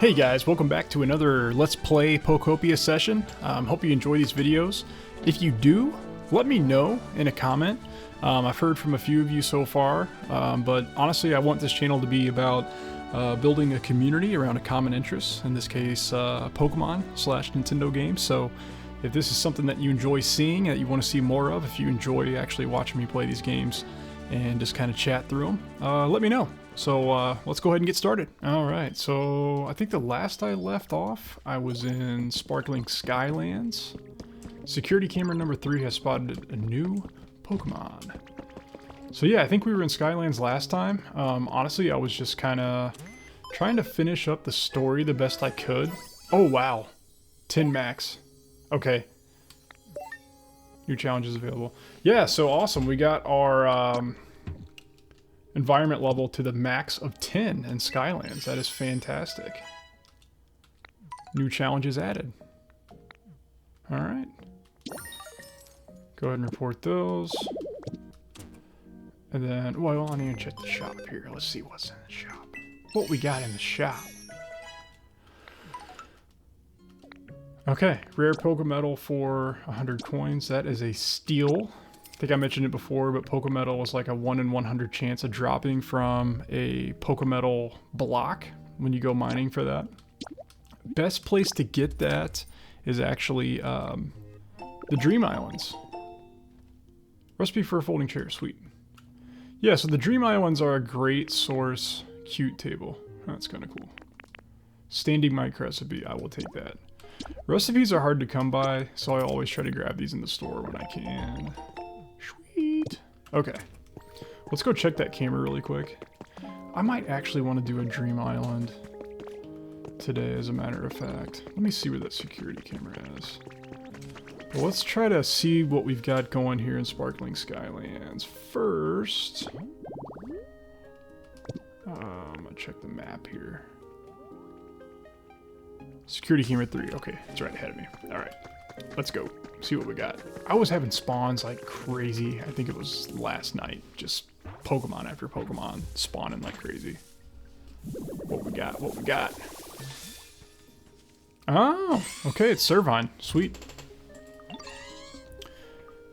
Hey guys, welcome back to another Let's Play Pokopia session. Hope you enjoy these videos. If you do, let me know in a comment. I've heard from a few of you so far, but honestly I want this channel to be about building a community around a common interest, in this case Pokemon / Nintendo games. So if this is something that you enjoy seeing, that you want to see more of, if you enjoy actually watching me play these games and just kind of chat through them, let me know. So let's go ahead and get started. Alright, so I think the last I left off, I was in Sparkling Skylands. Security camera number 3 has spotted a new Pokemon. So yeah, I think we were in Skylands last time. Honestly, I was just kind of trying to finish up the story the best I could. Oh wow, 10 max. Okay. New challenges available. Yeah, so awesome. We got our environment level to the max of 10 in Skylands. That is fantastic. New challenges added. Alright. Go ahead and report those. And then, well, I need to check the shop here. Let's see what's in the shop. What we got in the shop. Okay, rare Pokemetal for 100 coins. That is a steal. I think I mentioned it before, but Pokemetal is like a 1 in 100 chance of dropping from a Pokemetal block when you go mining for that. Best place to get that is actually the Dream Islands. Recipe for a folding chair, sweet. Yeah, so the Dream Islands are a great source. Cute table. That's kind of cool. Standing mic recipe, I will take that. Recipes are hard to come by, so I always try to grab these in the store when I can. Sweet. Okay. Let's go check that camera really quick. I might actually want to do a Dream Island today, as a matter of fact. Let me see where that security camera is. But let's try to see what we've got going here in Sparkling Skylands. First, I'm gonna check the map here. Security camera 3. Okay, it's right ahead of me. Alright, let's go. See what we got. I was having spawns like crazy. I think it was last night. Just Pokemon after Pokemon spawning like crazy. What we got? What we got? Oh, okay, it's Servine. Sweet.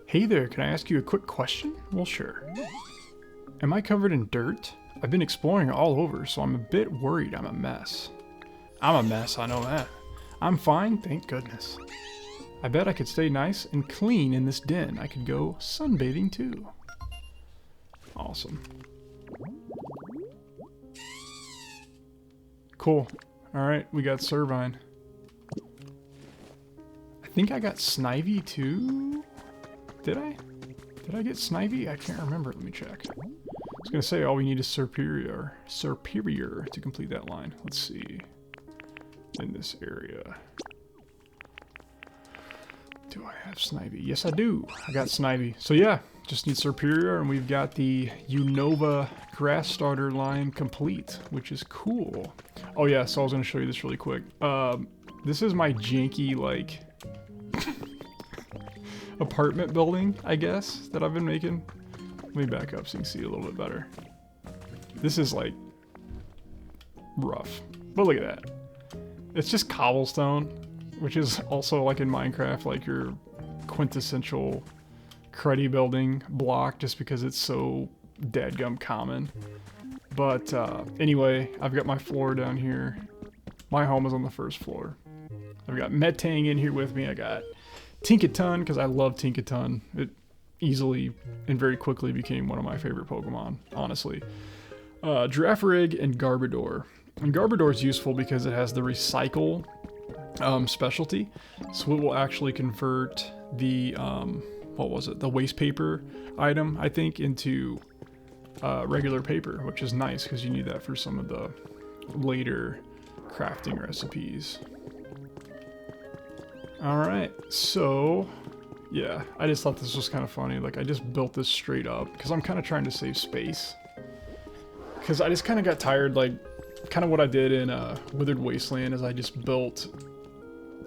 Hey there, can I ask you a quick question? Well, sure. Am I covered in dirt? I've been exploring all over, so I'm a bit worried I'm a mess. I'm a mess, I know that. I'm fine, thank goodness. I bet I could stay nice and clean in this den. I could go sunbathing too. Awesome. Cool. Alright, we got Servine. I think I got Snivy too? Did I? Did I get Snivy? I can't remember. Let me check. I was gonna say all we need is Superior to complete that line. Let's see. In this area. Do I have Snivy? Yes, I do. I got Snivy. So yeah, just need Superior, and we've got the Unova Grass Starter line complete, which is cool. Oh yeah, so I was going to show you this really quick. This is my janky, like, apartment building, I guess, that I've been making. Let me back up so you can see a little bit better. This is, like, rough. But look at that. It's just cobblestone, which is also, like in Minecraft, like your quintessential cruddy building block, just because it's so dadgum common. But anyway, I've got my floor down here. My home is on the first floor. I've got Metang in here with me. I got Tinkaton, because I love Tinkaton. It easily and very quickly became one of my favorite Pokemon, honestly. Girafarig and Garbodor. And Garbodor is useful because it has the recycle specialty, so it will actually convert the what was it, the waste paper item, I think, into regular paper, which is nice because you need that for some of the later crafting recipes. Alright, so yeah, I just thought this was kind of funny. Like, I just built this straight up because I'm kind of trying to save space, because I just kind of got tired, like kind of what I did in Withered Wasteland is I just built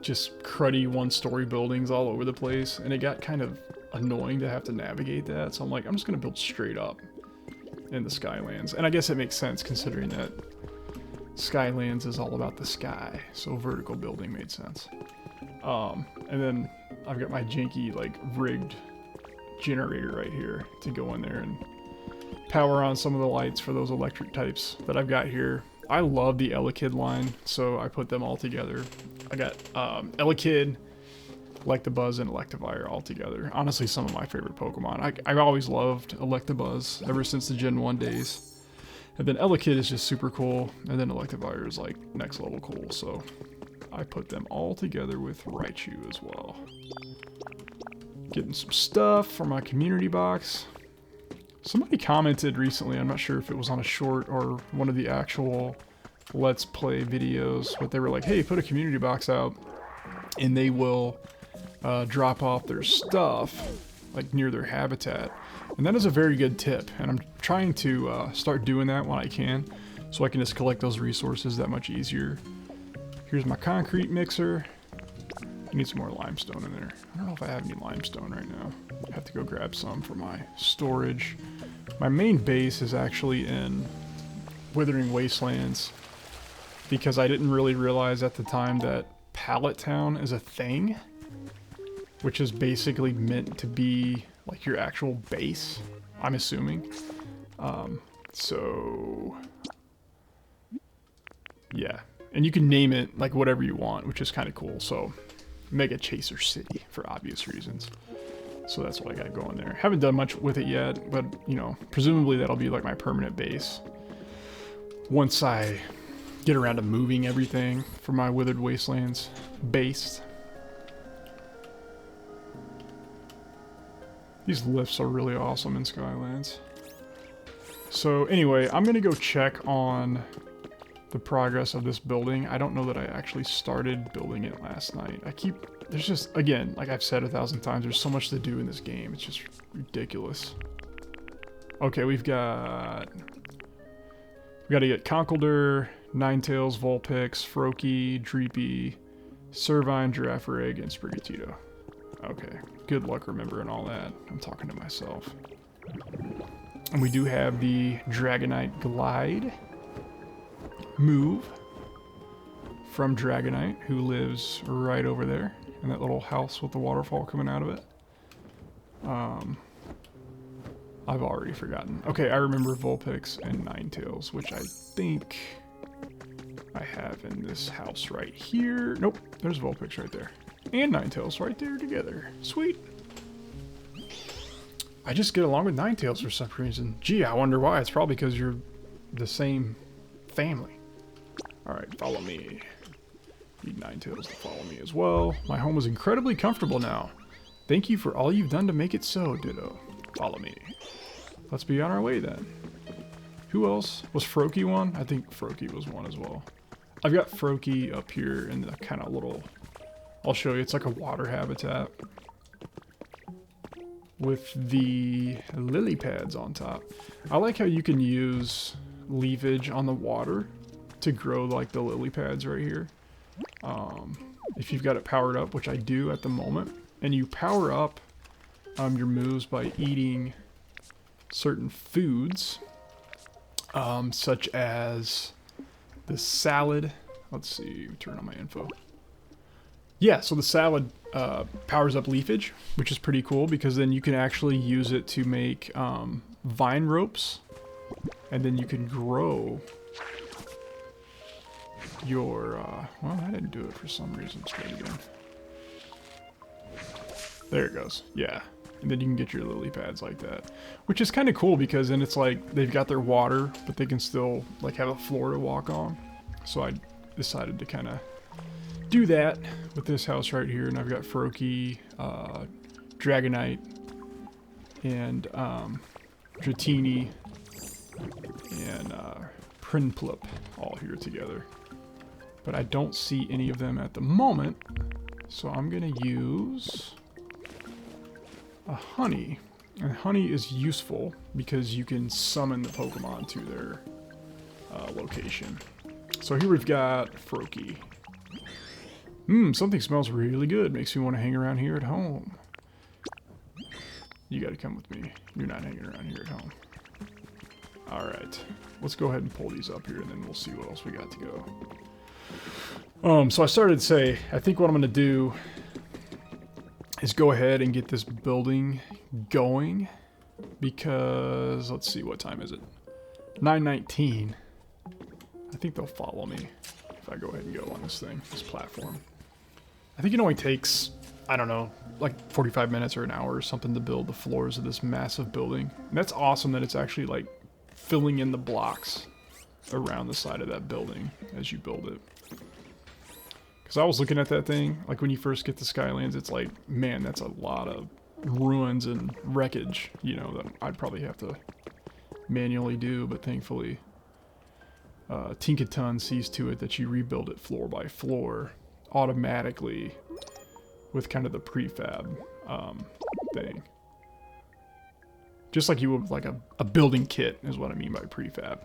just cruddy one-story buildings all over the place, and it got kind of annoying to have to navigate that, so I'm like, I'm just gonna build straight up in the Skylands. And I guess it makes sense considering that Skylands is all about the sky, so vertical building made sense. And then I've got my janky, like, rigged generator right here to go in there and power on some of the lights for those electric types that I've got here. I love the Elekid line, so I put them all together. I got Elekid, Electabuzz, and Electivire all together. Honestly, some of my favorite Pokemon. I've always loved Electabuzz ever since the Gen 1 days. And then Elekid is just super cool, and then Electivire is like next level cool, so I put them all together with Raichu as well. Getting some stuff for my community box. Somebody commented recently, I'm not sure if it was on a short or one of the actual Let's Play videos, but they were like, hey, put a community box out, and they will drop off their stuff like near their habitat. And that is a very good tip, and I'm trying to start doing that when I can, so I can just collect those resources that much easier. Here's my concrete mixer. I need some more limestone in there. I don't know if I have any limestone right now. I have to go grab some for my storage. My main base is actually in Withering Wastelands, because I didn't really realize at the time that Pallet Town is a thing, which is basically meant to be like your actual base, I'm assuming. So yeah, and you can name it like whatever you want, which is kind of cool. So Mega Chaser City for obvious reasons. So that's what I got going there. Haven't done much with it yet, but you know, presumably that'll be like my permanent base once I get around to moving everything for my Withered Wastelands base. These lifts are really awesome in Skylands. So anyway, I'm gonna go check on the progress of this building. I don't know that I actually started building it last night. There's just, again, like I've said 1,000 times, there's so much to do in this game. It's just ridiculous. Okay, we gotta get Conkeldurr, Ninetales, Vulpix, Froakie, Dreepy, Servine, Girafarig, and Sprigatito. Okay, good luck remembering all that. I'm talking to myself. And we do have the Dragonite Glide move from Dragonite, who lives right over there in that little house with the waterfall coming out of it. I've already forgotten. Okay, I remember Vulpix and Ninetales, which I think I have in this house right here. Nope, there's Vulpix right there. And Ninetales right there together. Sweet. I just get along with Ninetales for some reason. Gee, I wonder why. It's probably because you're the same family. Alright, follow me. Need Ninetales to follow me as well. My home is incredibly comfortable now. Thank you for all you've done to make it so, Ditto. Follow me. Let's be on our way then. Who else? Was Froakie one? I think Froakie was one as well. I've got Froakie up here in the kind of little... I'll show you. It's like a water habitat with the lily pads on top. I like how you can use leafage on the water to grow like the lily pads right here. If you've got it powered up, which I do at the moment, and you power up your moves by eating certain foods, such as the salad. Let's see, turn on my info. Yeah, so the salad powers up leafage, which is pretty cool because then you can actually use it to make vine ropes, and then you can grow your, well, I didn't do it for some reason. Let's try it again. There it goes. Yeah. And then you can get your lily pads like that, which is kind of cool because then it's like they've got their water, but they can still like have a floor to walk on. So I decided to kind of do that with this house right here, and I've got Froakie, Dragonite, and Dratini, and Prinplup all here together. But I don't see any of them at the moment, so I'm gonna use a honey. And honey is useful because you can summon the Pokemon to their location. So here we've got Froakie. Something smells really good. Makes me want to hang around here at home. You gotta come with me. You're not hanging around here at home. Alright. Let's go ahead and pull these up here and then we'll see what else we got to go. So I started to say, I think what I'm going to do is go ahead and get this building going. Because, let's see, what time is it? 9:19. I think they'll follow me if I go ahead and go on this thing, this platform. I think it only takes, I don't know, like 45 minutes or an hour or something to build the floors of this massive building. And that's awesome that it's actually like filling in the blocks around the side of that building as you build it. Because I was looking at that thing, like when you first get to Skylands, it's like, man, that's a lot of ruins and wreckage, you know, that I'd probably have to manually do, but thankfully Tinkaton sees to it that you rebuild it floor by floor automatically with kind of the prefab thing. Just like you would like a building kit is what I mean by prefab.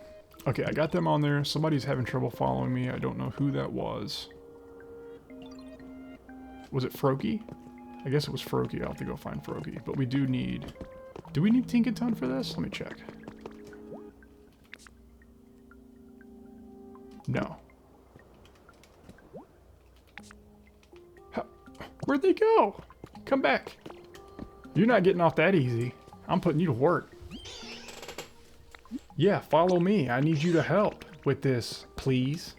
Okay, I got them on there. Somebody's having trouble following me. I don't know who that was. Was it Froakie? I guess it was Froakie. I'll have to go find Froakie. But we do need... Do we need Tinkaton for this? Let me check. No. Where'd they go? Come back. You're not getting off that easy. I'm putting you to work. Yeah, follow me. I need you to help with this, please.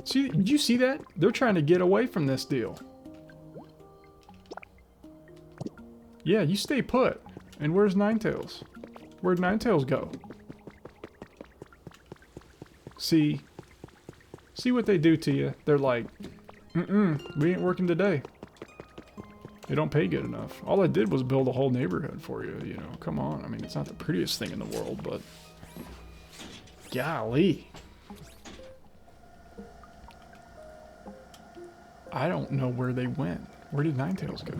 See, did you see that? They're trying to get away from this deal. Yeah, you stay put. And where's Ninetales? Where'd Ninetales go? See what they do to you. They're like, we ain't working today. They don't pay good enough. All I did was build a whole neighborhood for you, you know. Come on. I mean, it's not the prettiest thing in the world, but... Golly. I don't know where they went. Where did Ninetales go?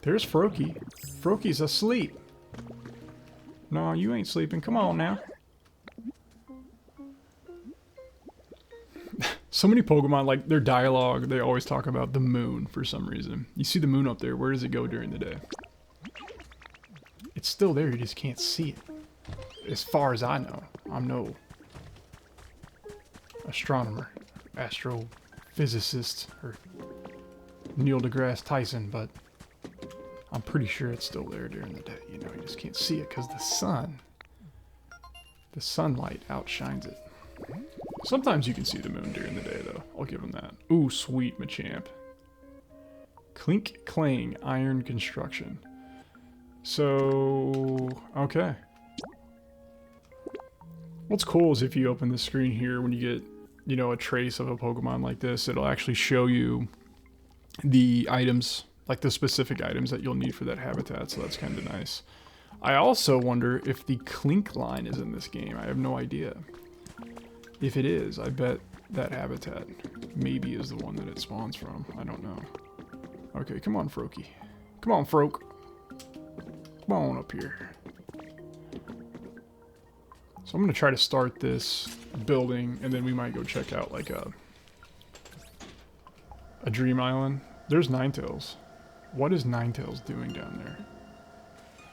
There's Froakie. Froakie's asleep. No, you ain't sleeping. Come on now. So many Pokemon, like their dialogue, they always talk about the moon for some reason. You see the moon up there. Where does it go during the day? It's still there. You just can't see it. As far as I know. I'm no astronomer, astrophysicist, or Neil deGrasse Tyson, but I'm pretty sure it's still there during the day. You know, you just can't see it because the sunlight outshines it. Sometimes you can see the moon during the day, though. I'll give them that. Ooh, sweet Machamp. Clink Clang Iron Construction. So, okay. What's cool is if you open the screen here, when you get, you know, a trace of a Pokemon like this, it'll actually show you the items, like the specific items that you'll need for that habitat, so that's kind of nice. I also wonder if the Clink line is in this game. I have no idea. If it is, I bet that habitat maybe is the one that it spawns from. I don't know. Okay, come on, Froakie. Come on, Froak. Come on up here. So I'm going to try to start this building, and then we might go check out like a Dream Island. There's Ninetales. What is Ninetales doing down there?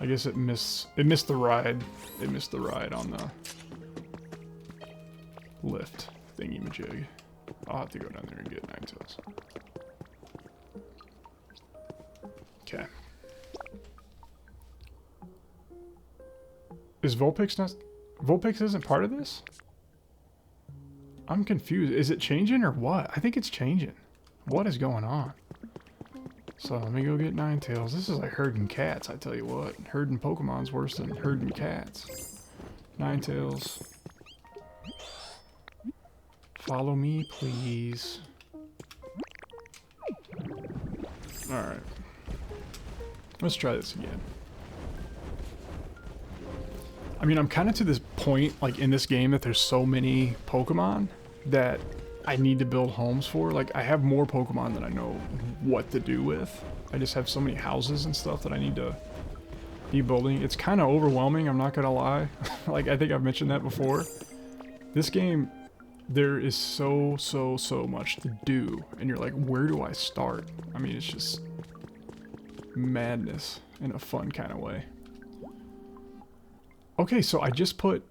I guess it missed the ride. It missed the ride on the lift thingy-majig. I'll have to go down there and get Ninetales. Okay. Is Vulpix not... Vulpix isn't part of this? I'm confused. Is it changing or what? I think it's changing. What is going on? So let me go get Ninetales. This is like herding cats, I tell you what. Herding Pokemon's worse than herding cats. Ninetales. Follow me, please. Alright. Let's try this again. I mean, I'm kind of to this point, like, in this game that there's so many Pokemon that I need to build homes for. Like, I have more Pokemon than I know what to do with. I just have so many houses and stuff that I need to be building. It's kind of overwhelming, I'm not gonna lie. Like, I think I've mentioned that before. This game... There is so much to do, and you're like, where do I start? I mean, it's just madness in a fun kind of way. Okay, so I just put...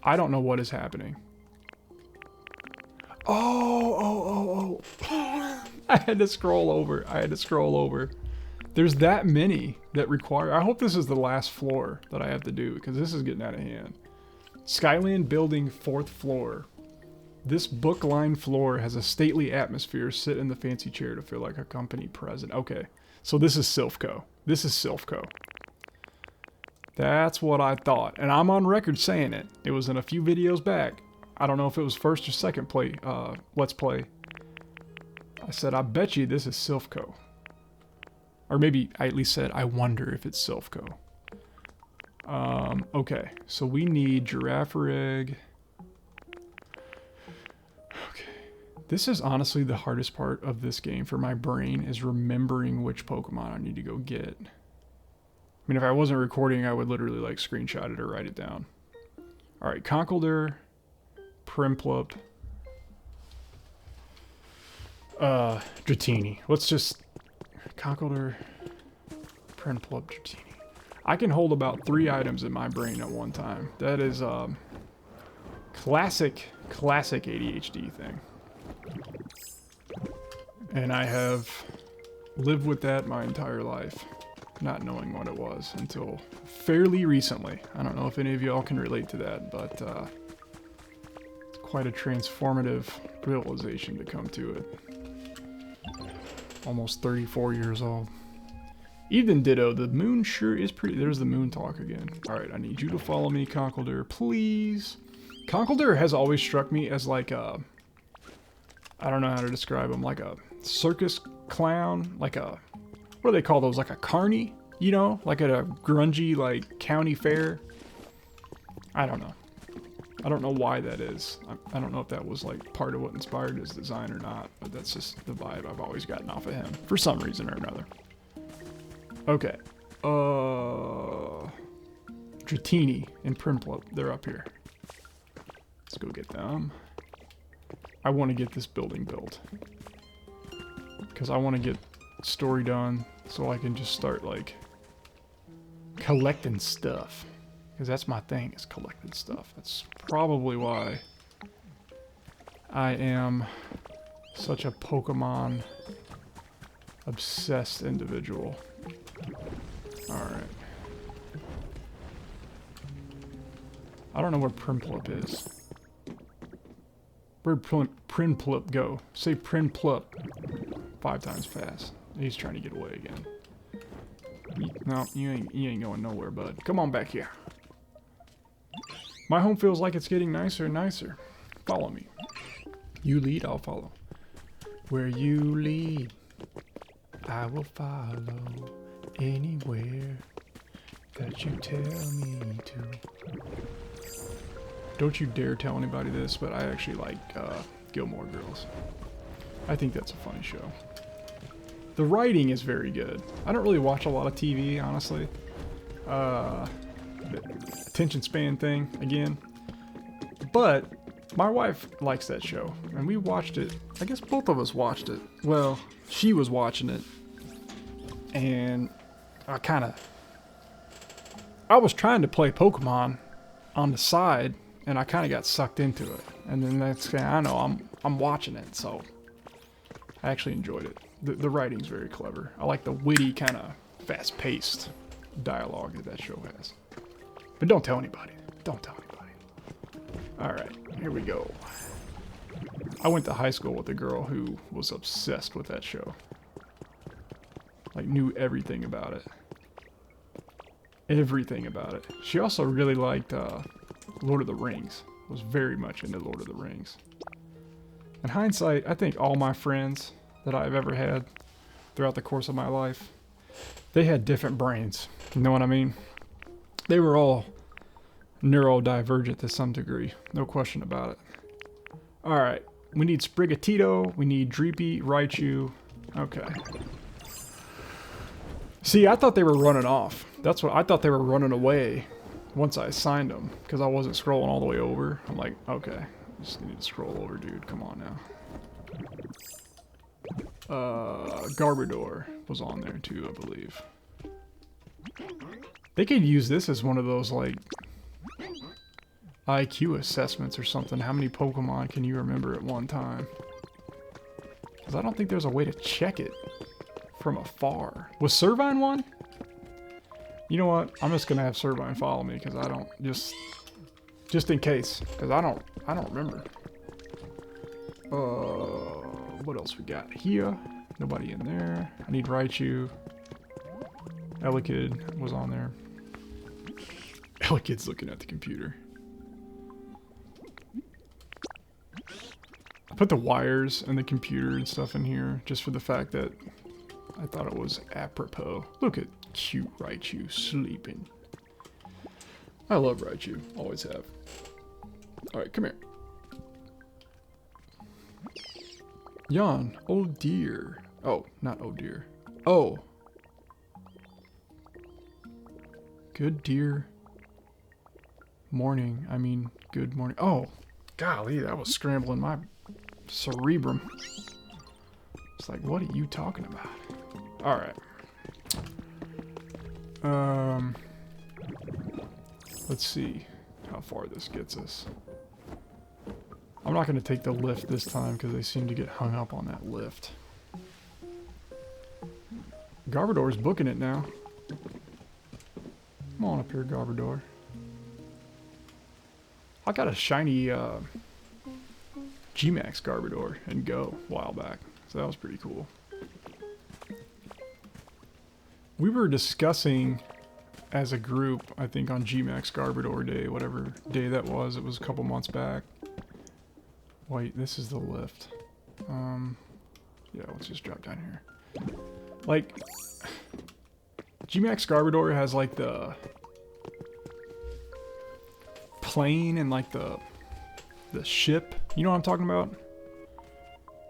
I don't know what is happening. Oh. I had to scroll over. There's that many that require... I hope this is the last floor that I have to do, because this is getting out of hand. Skyland Building, 4th floor. This book-lined floor has a stately atmosphere. Sit in the fancy chair to feel like a company president. Okay, so this is Silph Co. That's what I thought. And I'm on record saying it. It was in a few videos back. I don't know if it was first or second Let's Play. I said, I bet you this is Silph Co. Or maybe I at least said, I wonder if it's Silph Co. Okay, so we need Girafarig. Okay. This is honestly the hardest part of this game for my brain, is remembering which Pokemon I need to go get. I mean, if I wasn't recording, I would literally like screenshot it or write it down. Alright, Conkeldurr, Prinplup, Dratini. Let's just... Conkeldurr, Prinplup, Dratini. I can hold about 3 items in my brain at one time. That is classic ADHD thing. And I have lived with that my entire life, not knowing what it was until fairly recently. I don't know if any of y'all can relate to that, but it's quite a transformative realization to come to it. Almost 34 years old. Even ditto, the moon sure is pretty. There's the moon talk again. Alright, I need you to follow me, Conkeldurr, please. Conkeldurr has always struck me as like a... I don't know how to describe him. Like a circus clown. Like a... What do they call those? Like a carny? You know? Like at a grungy, like, county fair? I don't know. I don't know why that is. I don't know if that was like part of what inspired his design or not. But that's just the vibe I've always gotten off of him. For some reason or another. Okay, Dratini and Prinplup, they're up here. Let's go get them. I want to get this building built. Because I want to get story done so I can just start, like, collecting stuff. Because that's my thing, is collecting stuff. That's probably why I am such a Pokemon obsessed individual. Alright. I don't know where Prinplup is. Where'd Prinplup go? Say Prinplup 5 times fast. He's trying to get away again. No, you ain't going nowhere, bud. Come on back here. My home feels like it's getting nicer and nicer. Follow me. You lead, I'll follow. Where you lead, I will follow. Anywhere that you tell me to. Don't you dare tell anybody this, but I actually like Gilmore Girls. I think that's a funny show. The writing is very good. I don't really watch a lot of TV, honestly. The attention span thing, again. But my wife likes that show, and we watched it. I guess both of us watched it. Well, she was watching it, and I was trying to play Pokemon on the side, and I kind of got sucked into it. And then next thing I know, I'm watching it, so I actually enjoyed it. The writing's very clever. I like the witty, kind of fast-paced dialogue that show has. But don't tell anybody. Don't tell anybody. Alright, here we go. I went to high school with a girl who was obsessed with that show. Like, knew everything about it. Everything about it. She also really liked Lord of the Rings. Was very much into Lord of the Rings. In hindsight, I think all my friends that I've ever had throughout the course of my life, they had different brains. You know what I mean? They were all neurodivergent to some degree. No question about it. Alright. We need Sprigatito. We need Dreepy, Raichu. Okay. See, I thought they were running off. That's what I thought, they were running away once I assigned them, because I wasn't scrolling all the way over. I'm like, okay, I just need to scroll over, dude. Come on now. Garbodor was on there too, I believe. They could use this as one of those, like, IQ assessments or something. How many Pokemon can you remember at one time? Because I don't think there's a way to check it from afar. Was Servine one? You know what? I'm just gonna have Servine follow me because I don't just in case, because I don't remember. What else we got here? Nobody in there. I need Raichu. Elekid was on there. Elekid's looking at the computer. I put the wires and the computer and stuff in here just for the fact that I thought it was apropos. Look at cute Raichu sleeping. I love Raichu. Always have. Alright, come here. Jan, oh dear. Oh, not oh dear. Oh. Good dear. Morning. I mean, good morning. Oh, golly, that was scrambling my cerebrum. It's like, what are you talking about? Alright. Let's see how far this gets us. I'm not going to take the lift this time because they seem to get hung up on that lift. Garbodor's booking it now. Come on up here, Garbodor. I got a shiny G-Max Garbodor and Go a while back, so that was pretty cool. We were discussing as a group, I think on G-Max Garbodor Day, whatever day that was, it was a couple months back. Wait, this is the lift. Yeah, let's just drop down here. Like, G-Max Garbodor has like the plane and like the ship, you know what I'm talking about?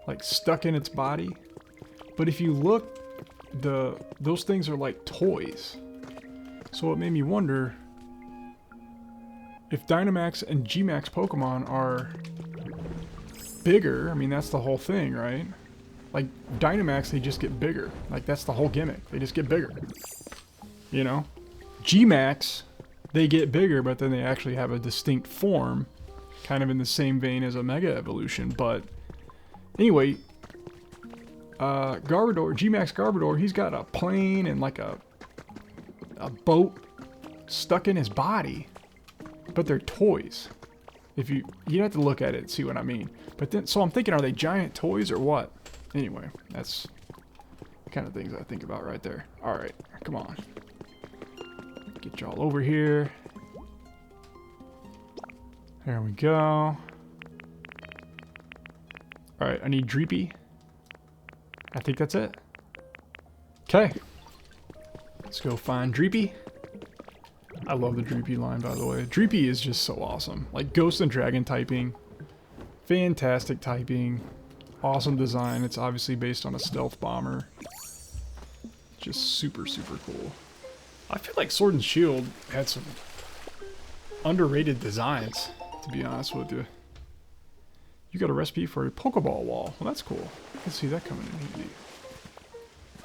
Like stuck in its body. But if you look, those things are like toys. So it made me wonder if Dynamax and G-Max Pokemon are bigger. I mean, that's the whole thing, right? Like Dynamax, they just get bigger. Like that's the whole gimmick. They just get bigger. You know? G-Max, they get bigger, but then they actually have a distinct form, kind of in the same vein as a Mega Evolution. But anyway, Garbodor, G-Max Garbodor, he's got a plane and like a boat stuck in his body, but they're toys. If you have to look at it and see what I mean. But then, so I'm thinking, are they giant toys or what? Anyway, that's the kind of things I think about right there. All right, come on. Get y'all over here. There we go. All right, I need Dreepy. I think that's it. Okay. Let's go find Dreepy. I love the Dreepy line, by the way. Dreepy is just so awesome. Like, Ghost and Dragon typing. Fantastic typing. Awesome design. It's obviously based on a stealth bomber. Just super, super cool. I feel like Sword and Shield had some underrated designs, to be honest with you. You got a recipe for a Pokeball wall. Well, that's cool. I can see that coming in easy.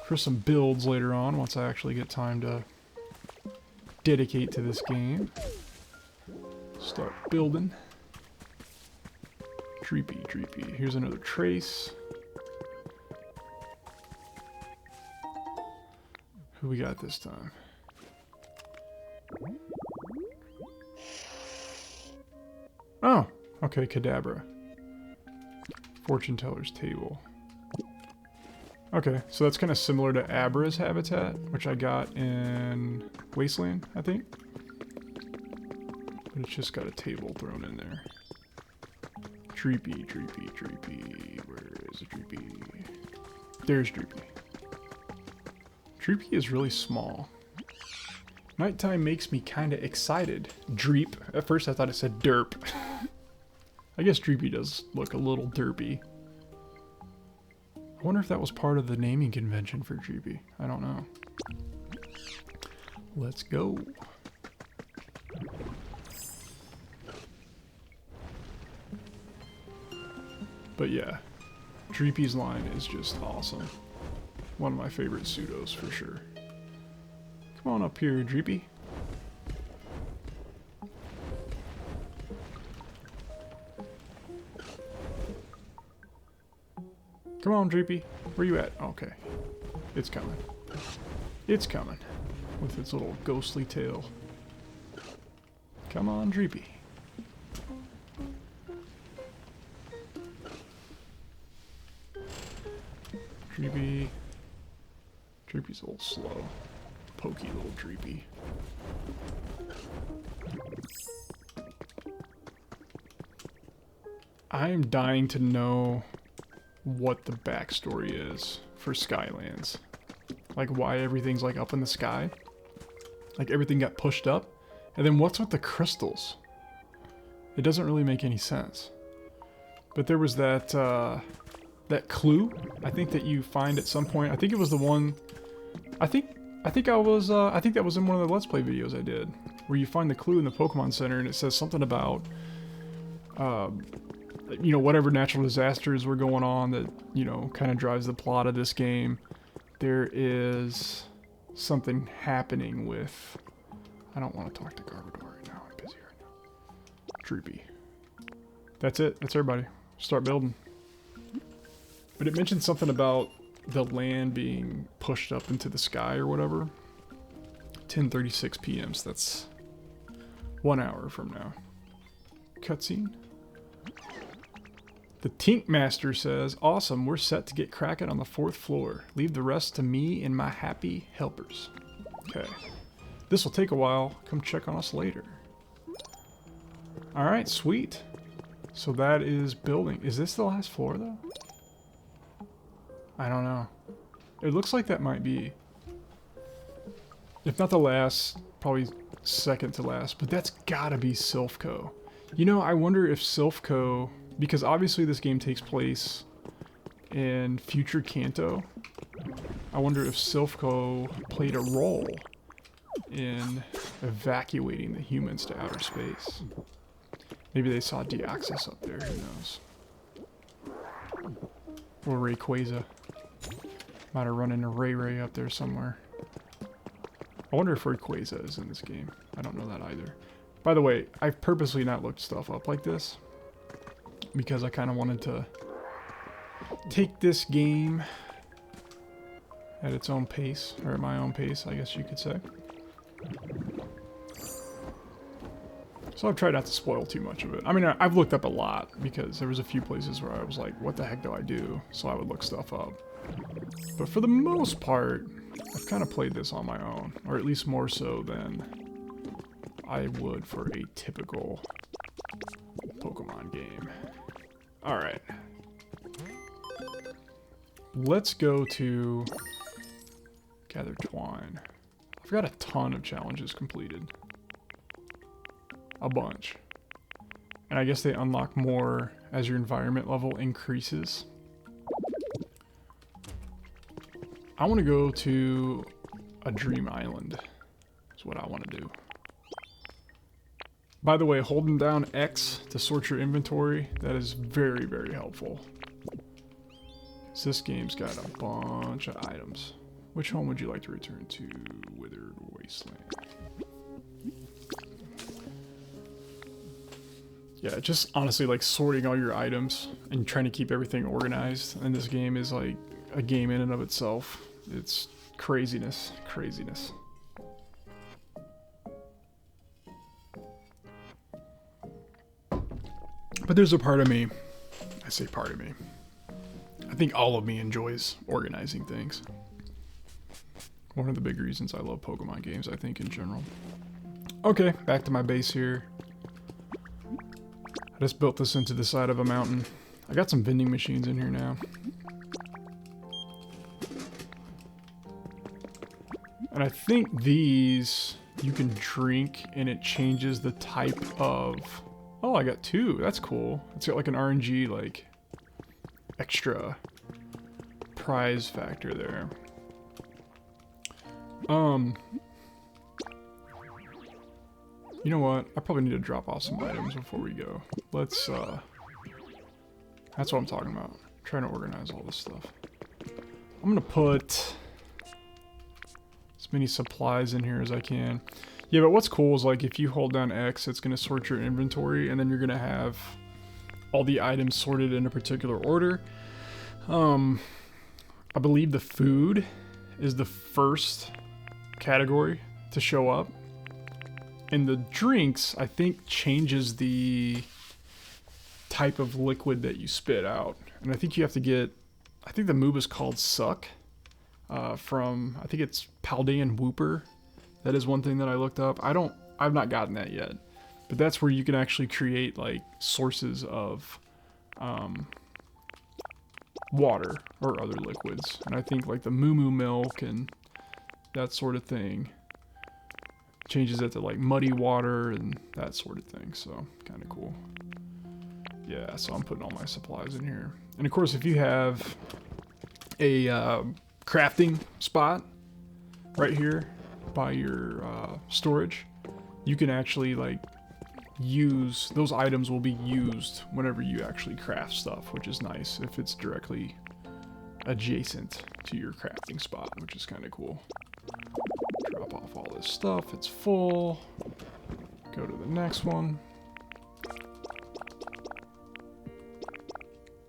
For some builds later on, once I actually get time to dedicate to this game. Start building. Dreepy, Dreepy. Here's another trace. Who we got this time? Oh, okay, Kadabra. Fortune Teller's Table. Okay, so that's kind of similar to Abra's habitat, which I got in Wasteland, I think. But it's just got a table thrown in there. Dreepy, Dreepy, Dreepy. Where is Dreepy? There's Dreepy. Dreepy is really small. Nighttime makes me kind of excited. Dreep. At first I thought it said derp. I guess Dreepy does look a little derpy. I wonder if that was part of the naming convention for Dreepy. I don't know. Let's go. But yeah, Dreepy's line is just awesome. One of my favorite pseudos for sure. Come on up here, Dreepy. Come on, Dreepy. Where you at? Okay. It's coming. It's coming. With its little ghostly tail. Come on, Dreepy. Dreepy. Dreepy's a little slow. Pokey little Dreepy. I am dying to know what the backstory is for Skylands. Like why everything's like up in the sky. Like everything got pushed up. And then what's with the crystals? It doesn't really make any sense. But there was that that clue I think that you find at some point. I think it was the one I think that was in one of the Let's Play videos I did. Where you find the clue in the Pokemon Center and it says something about you know, whatever natural disasters were going on that, you know, kind of drives the plot of this game. There is something happening with... I don't want to talk to Garbodor right now. I'm busy right now. Dreepy. That's it. That's everybody. Start building. But it mentioned something about the land being pushed up into the sky or whatever. 10:36 p.m. So that's 1 hour from now. Cutscene. The Tink Master says, awesome, we're set to get cracking on the 4th floor. Leave the rest to me and my happy helpers. Okay. This will take a while. Come check on us later. Alright, sweet. So that is building. Is this the last floor, though? I don't know. It looks like that might be. If not the last, probably second to last. But that's gotta be Silph Co. You know, I wonder if Silph Co... Because obviously this game takes place in future Kanto. I wonder if Silph Co played a role in evacuating the humans to outer space. Maybe they saw Deoxys up there, who knows. Or Rayquaza. Might have run into Ray up there somewhere. I wonder if Rayquaza is in this game. I don't know that either. By the way, I've purposely not looked stuff up like this. Because I kind of wanted to take this game at its own pace, or at my own pace, I guess you could say. So I've tried not to spoil too much of it. I mean, I've looked up a lot, because there was a few places where I was like, what the heck do I do? So I would look stuff up. But for the most part, I've kind of played this on my own, or at least more so than I would for a typical Pokemon game. Alright. Let's go to Gather Twine. I've got a ton of challenges completed. A bunch. And I guess they unlock more as your environment level increases. I want to go to a Dream Island. Is what I want to do. By the way, holding down X to sort your inventory, that is very, very helpful. So this game's got a bunch of items. Which home would you like to return to? Withered Wasteland. Yeah, just honestly like sorting all your items and trying to keep everything organized. And this game is like a game in and of itself. It's craziness, craziness. But there's a part of me, I say part of me, I think all of me enjoys organizing things. One of the big reasons I love Pokemon games, I think, in general. Okay, back to my base here. I just built this into the side of a mountain. I got some vending machines in here now. And I think these you can drink and it changes the type of... Oh, I got 2. That's cool. It's got like an RNG, like, extra prize factor there. You know what? I probably need to drop off some items before we go. Let's, that's what I'm talking about. I'm trying to organize all this stuff. I'm gonna put as many supplies in here as I can. Yeah, but what's cool is like if you hold down X, it's gonna sort your inventory, and then you're gonna have all the items sorted in a particular order. I believe the food is the first category to show up. And the drinks, I think, changes the type of liquid that you spit out. And I think you have to get, I think the move is called Suck. From, I think it's Paldean Wooper. That is one thing that I looked up. I've not gotten that yet. But that's where you can actually create like sources of water or other liquids. And I think like the Moo Moo milk and that sort of thing changes it to like muddy water and that sort of thing. So kind of cool. Yeah, so I'm putting all my supplies in here. And of course, if you have a crafting spot right here by your storage, you can actually like use those items will be used whenever you actually craft stuff, which is nice if it's directly adjacent to your crafting spot, which is kind of cool. Drop off all this stuff, it's full. Go to the next one.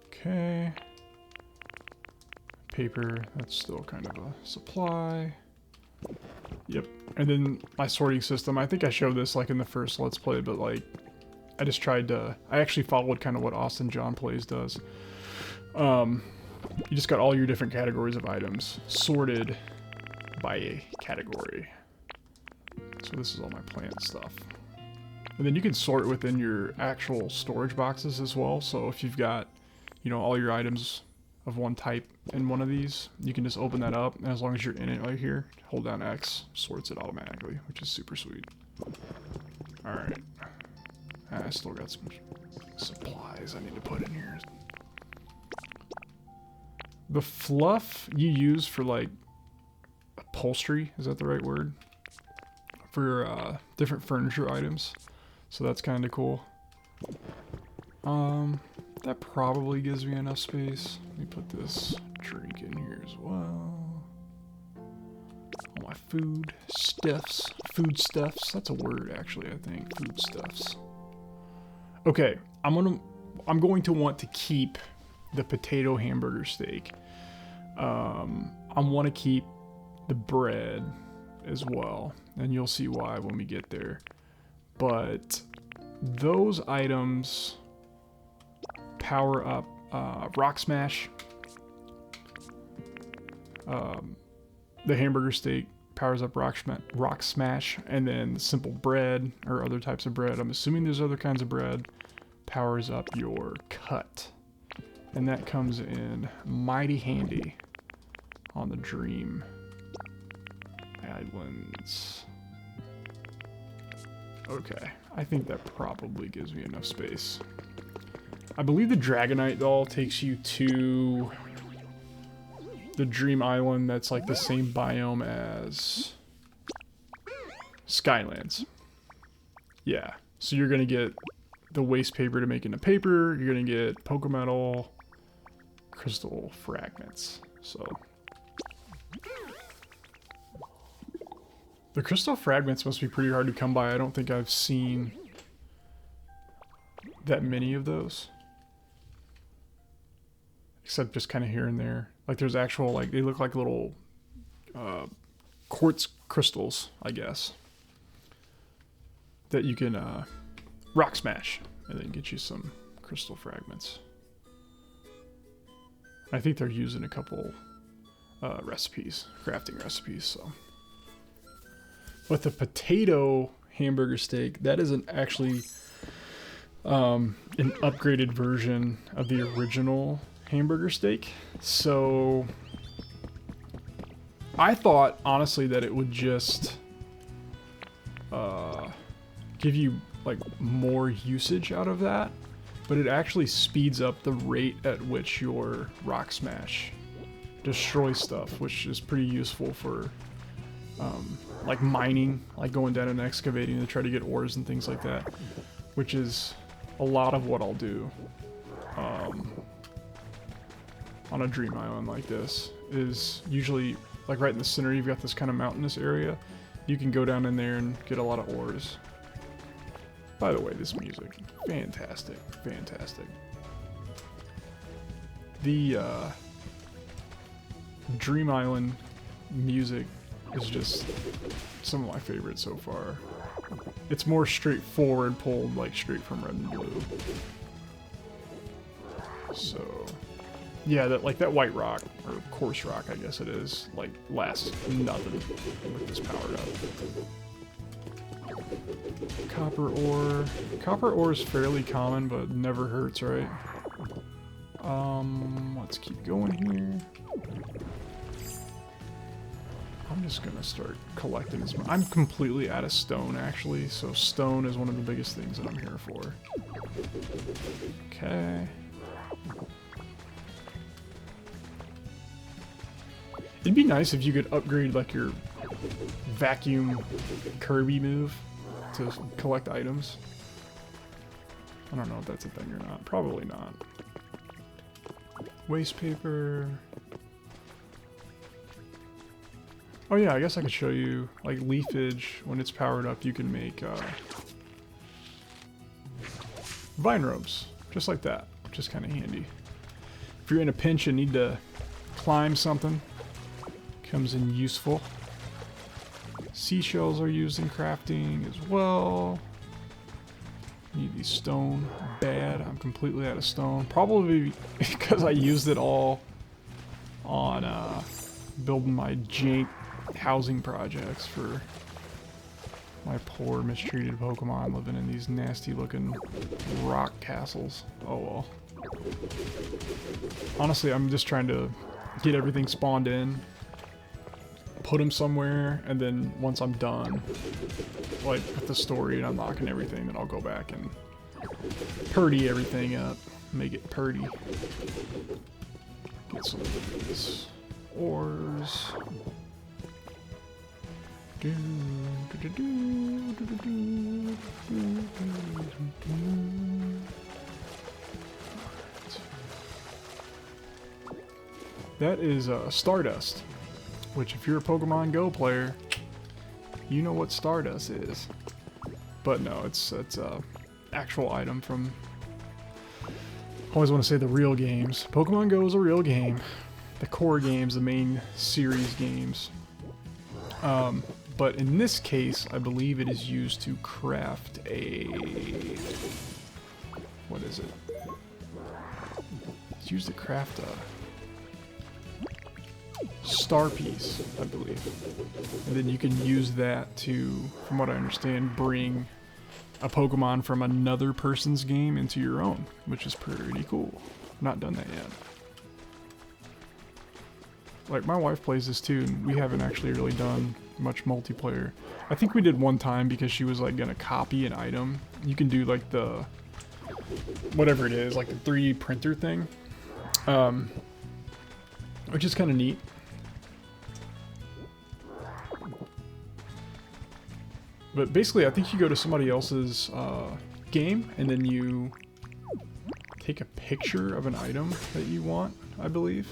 Okay. Paper, that's still kind of a supply. Yep. And then my sorting system, I think I showed this like in the first Let's Play, but like I just tried to, I actually followed kind of what Austin John Plays does. You just got all your different categories of items sorted by a category. So this is all my plant stuff. And then you can sort within your actual storage boxes as well. So if you've got, you know, all your items of one type in one of these, you can just open that up, and as long as you're in it right here, hold down X, sorts it automatically, which is super sweet. Alright. I still got some supplies I need to put in here. The fluff you use for like upholstery, is that the right word? For different furniture items. So that's kind of cool. That probably gives me enough space. Let me put this drink in here as well. All my food stuffs. Food stuffs. That's a word actually, I think. Food stuffs. Okay, I'm going to want to keep the potato hamburger steak. I want to keep the bread as well, and you'll see why when we get there. But those items power up Rock Smash. The hamburger steak powers up Rock Smash, and then the simple bread or other types of bread, I'm assuming there's other kinds of bread, powers up your cut. And that comes in mighty handy on the Dream Islands. Okay, I think that probably gives me enough space. I believe the Dragonite doll takes you to the Dream Island that's like the same biome as Skylands. Yeah, so you're gonna get the waste paper to make into paper, you're gonna get Pokemetal, crystal fragments. So the crystal fragments must be pretty hard to come by. I don't think I've seen that many of those, except just kind of here and there. Like there's actual, like they look like little quartz crystals, I guess, that you can rock smash and then get you some crystal fragments. I think they're using a couple recipes, crafting recipes. So, but the potato hamburger steak, that isn't actually an upgraded version of the original hamburger steak. So I thought honestly that it would just give you like more usage out of that, but it actually speeds up the rate at which your rock smash destroys stuff, which is pretty useful for like mining, like going down and excavating to try to get ores and things like that, which is a lot of what I'll do on a Dream Island like this. Is usually like right in the center you've got this kind of mountainous area. You can go down in there and get a lot of ores. By the way, this music, fantastic, fantastic. The Dream Island music is just some of my favorites so far. It's more straightforward, pulled like straight from Red and Blue. So, yeah, that white rock, or coarse rock, I guess it is, like lasts nothing with this powered up. Copper ore. Copper ore is fairly common, but never hurts, right? Let's keep going here. I'm just gonna start collecting as much. I'm completely out of stone, actually, so stone is one of the biggest things that I'm here for. Okay. It'd be nice if you could upgrade, like, your vacuum Kirby move to collect items. I don't know if that's a thing or not. Probably not. Waste paper. Oh yeah, I guess I could show you, like, Leafage, when it's powered up, you can make vine ropes, just like that, which is kind of handy. If you're in a pinch and need to climb something, comes in useful. Seashells are used in crafting as well. Need these stone bad. I'm completely out of stone. Probably because I used it all on building my jank housing projects for my poor mistreated Pokemon living in these nasty looking rock castles. Oh well. Honestly, I'm just trying to get everything spawned in, put them somewhere, and then once I'm done, like with the story and unlocking everything, then I'll go back and purdy everything up, make it purdy. Get some of these ores. That is Stardust, which if you're a Pokemon Go player, you know what Stardust is. But no, it's a actual item from, I always want to say the real games. Pokemon Go is a real game. The core games, the main series games. But in this case, I believe it is used to craft a... What is it? It's used to craft a star piece, I believe. And then you can use that to, from what I understand, bring a Pokemon from another person's game into your own, which is pretty cool. Not done that yet. Like, my wife plays this too, and we haven't actually really done much multiplayer. I think we did one time because she was like gonna copy an item. You can do like the, whatever it is, like the 3D printer thing, which is kind of neat. But basically, I think you go to somebody else's game, and then you take a picture of an item that you want, I believe.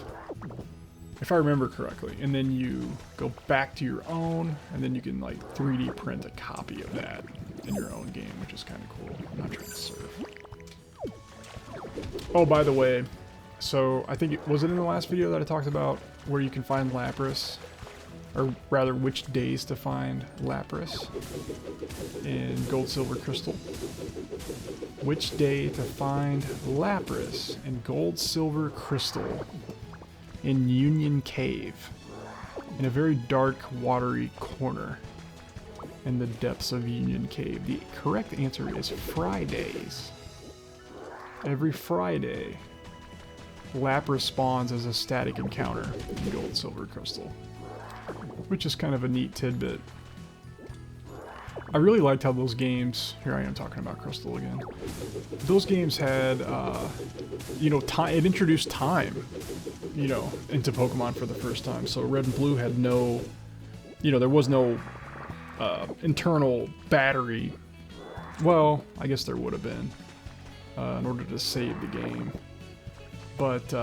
If I remember correctly. And then you go back to your own, and then you can like 3D print a copy of that in your own game, which is kind of cool. I'm not trying to surf. Oh, by the way, so I think, was it in the last video that I talked about where you can find Lapras? Or rather, which days to find Lapras in Gold, Silver, Crystal. Which day to find Lapras in Gold, Silver, Crystal in Union Cave, in a very dark, watery corner in the depths of Union Cave. The correct answer is Fridays. Every Friday, Lapras spawns as a static encounter in Gold, Silver, Crystal, which is kind of a neat tidbit. I really liked how those games, here I am talking about Crystal again, those games had, you know, time, it introduced time, you know, into Pokemon for the first time. So Red and Blue had no, you know, there was no internal battery. Well, I guess there would have been in order to save the game. But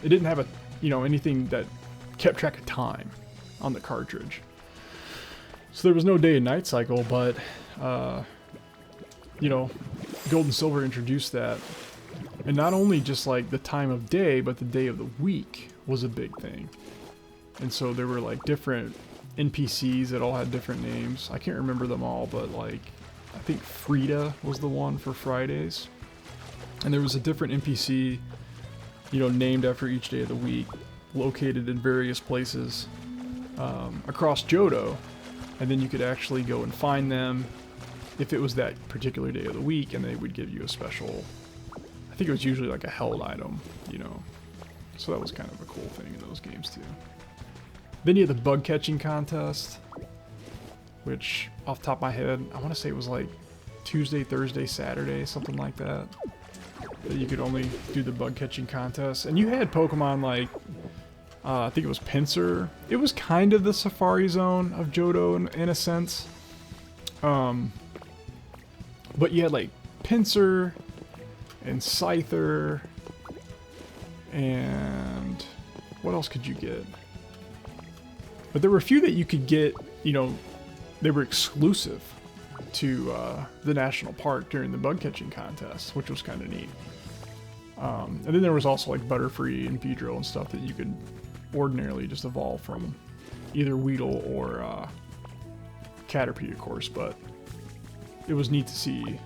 it didn't have a, you know, anything that kept track of time on the cartridge. So there was no day and night cycle, but, you know, Gold and Silver introduced that. And not only just like the time of day, but the day of the week was a big thing. And so there were like different NPCs that all had different names. I can't remember them all, but like I think Frida was the one for Fridays. And there was a different NPC, you know, named after each day of the week, located in various places across Johto. And then you could actually go and find them if it was that particular day of the week, and they would give you a special, I think it was usually like a held item, you know. So that was kind of a cool thing in those games too. Then you had the bug catching contest, which off the top of my head, I want to say it was like Tuesday, Thursday, Saturday, something like that. That you could only do the bug catching contest. And you had Pokemon like, I think it was Pinsir. It was kind of the Safari Zone of Johto in a sense. But you had like Pinsir and Scyther, and what else could you get? But there were a few that you could get, you know, they were exclusive to the national park during the bug catching contest, which was kind of neat. And then there was also like Butterfree and Beedrill and stuff that you could ordinarily just evolve from either Weedle or Caterpie, of course, but it was neat to see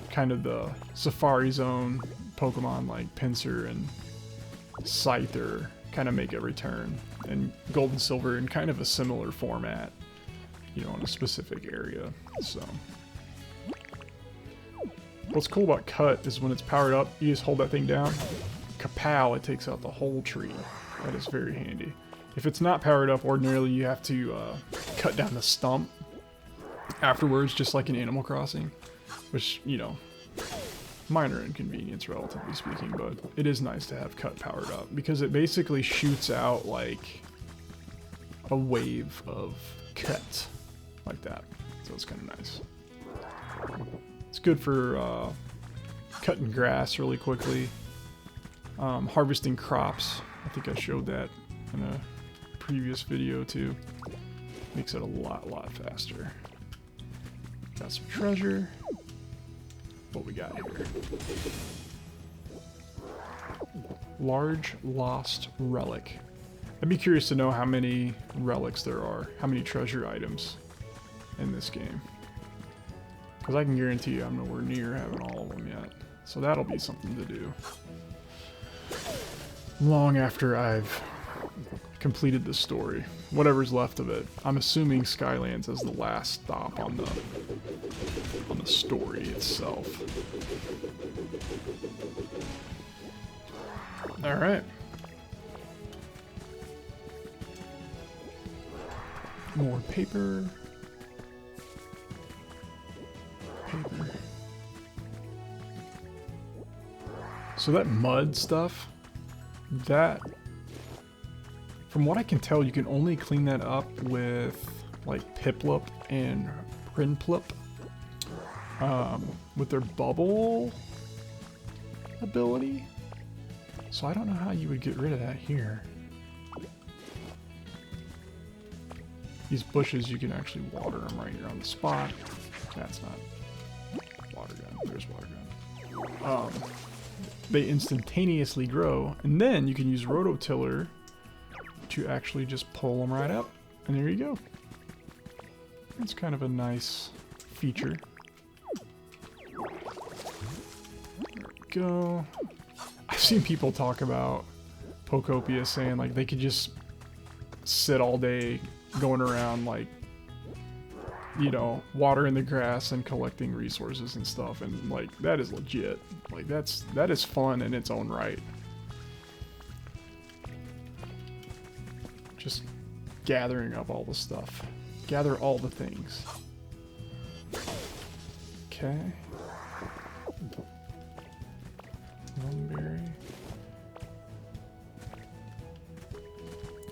kind of the Safari Zone Pokemon like Pinsir and Scyther kind of make a return, and Gold and Silver in kind of a similar format, you know, in a specific area. So what's cool about Cut is when it's powered up, you just hold that thing down, kapow, it takes out the whole tree. That is very handy. If it's not powered up, ordinarily you have to cut down the stump afterwards, just like in Animal Crossing, which, you know, minor inconvenience relatively speaking, but it is nice to have Cut powered up because it basically shoots out like a wave of Cut like that. So it's kind of nice. It's good for cutting grass really quickly, harvesting crops. I think I showed that in a previous video too. Makes it a lot faster. Got some treasure. What we got here? Large lost relic. I'd be curious to know how many relics there are, how many treasure items in this game. Because I can guarantee you I'm nowhere near having all of them yet. So that'll be something to do long after I've completed the story. Whatever's left of it. I'm assuming Skylands is the last stop on the story itself. Alright. More paper. So that mud stuff, that, from what I can tell, you can only clean that up with like Piplup and Prinplup, with their bubble ability. So I don't know how you would get rid of that here. These bushes, you can actually water them right here on the spot. That's not water gun. There's water gun. They instantaneously grow, and then you can use Rototiller to actually just pull them right up, and there you go. It's kind of a nice feature. There we go. I've seen people talk about Pokopia saying like they could just sit all day going around like, you know, watering the grass and collecting resources and stuff, and like that is legit. Like that is fun in its own right. Just gathering up all the stuff. Gather all the things. Okay. Lumberry.